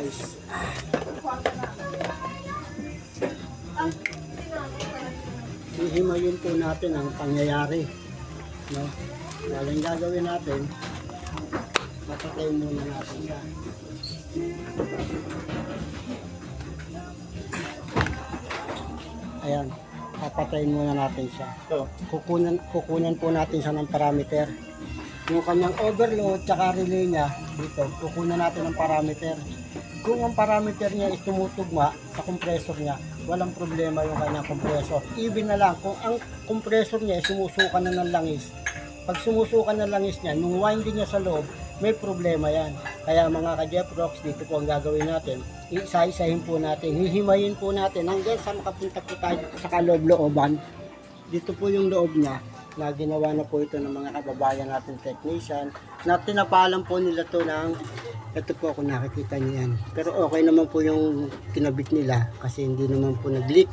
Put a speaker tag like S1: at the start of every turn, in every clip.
S1: guys. Hihimayin po natin ang pangyayari. No? Dahil ang gagawin natin, papatay muna natin yan. Ayan, papatayin muna natin siya. Kukunan po natin siya ng parameter. Yung kanyang overload tsaka relay niya, dito, kukunan natin ng parameter. Kung ang parameter niya is tumutugma sa compressor niya, walang problema yung kanyang compressor. Even na lang, kung ang compressor niya sumusukan na ng langis, pag sumusukan ng langis niya, nung winding niya sa loob, may problema yan. Kaya mga ka-Jeff Rocks, dito po ang gagawin natin. Isa-isahin po natin, hihimayin po natin hanggang sa makapunta po tayo sa kaloob-looban. Dito po yung loob niya na ginawa na po ito ng mga kababayan natin technician na tinapalan po nila to ng ito po kung nakikita niyo yan. Pero okay naman po yung kinabit nila kasi hindi naman po nag-leak.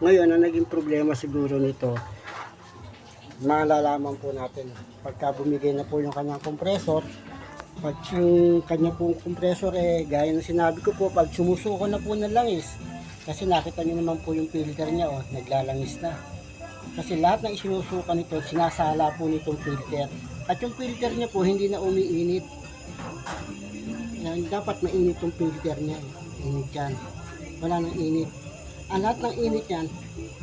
S1: Ngayon, ang naging problema siguro nito, malalaman po natin pagka bumigay na po yung kanyang compressor. Pag yung kanya pong compressor gaya ng sinabi ko po, pag sumusuko na po ng langis, kasi nakita niyo naman po yung filter niya, naglalangis na. Kasi lahat ng isinusukan nito, sinasala po nitong filter. At yung filter niya po, hindi na umiinit. Yan, dapat mainit yung filter niya. Init yan. Wala nang init. Ang lahat ng init yan,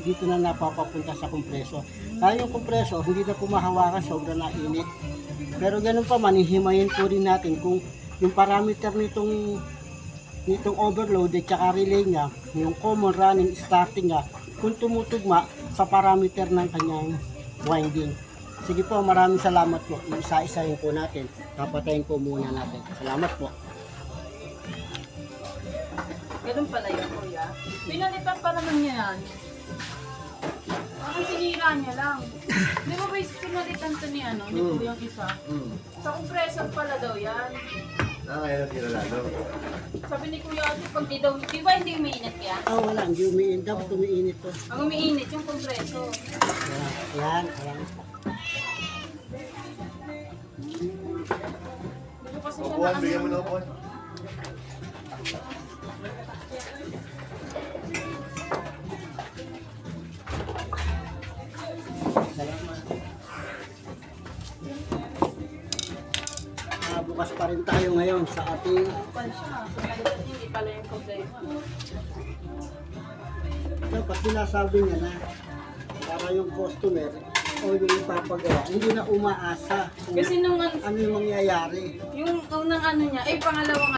S1: dito na napapapunta sa compressor. Kaya yung compressor, hindi na pumahawakan, sobra na init. Pero ganun pa man, hihimayin po rin natin kung yung parameter nitong overload at saka relay niya, yung common running starting niya, kung tumutugma sa parameter ng kanyang winding. Sige po, maraming salamat po. Isa-isahin po natin. Papatayin po muna natin. Salamat po.
S2: Ganun pala yun, kuya. Pinalitan pa naman niya yan. Ang sinira niya lang. Di ba ba pinalitan to ni ano, ni kuyang isa? Sa compressor pala daw yan.
S3: Ngayon tira lalo.
S2: Sabi ni kuya ate, pag di daw, di ba hindi umiinit yan?
S1: Wala, hindi umiinit. Dapat umiinit to.
S2: Ang umiinit yung compressor.
S1: Ayan, ayan.
S2: Di ba kasi siya
S3: Upuan,
S2: na
S3: bigyan mo na upuan.
S1: Salamat. Bukas pa rin tayo ngayon sa ating
S2: Pan siya, pinalitan niya, hindi pala yung problema.
S1: dapat sinasabi niya na para yung customer o yung ipapagawa, hindi na umaasa kung
S2: Kasi nung
S1: ano yung mangyayari.
S2: yung unang ano niya, ay pangalawang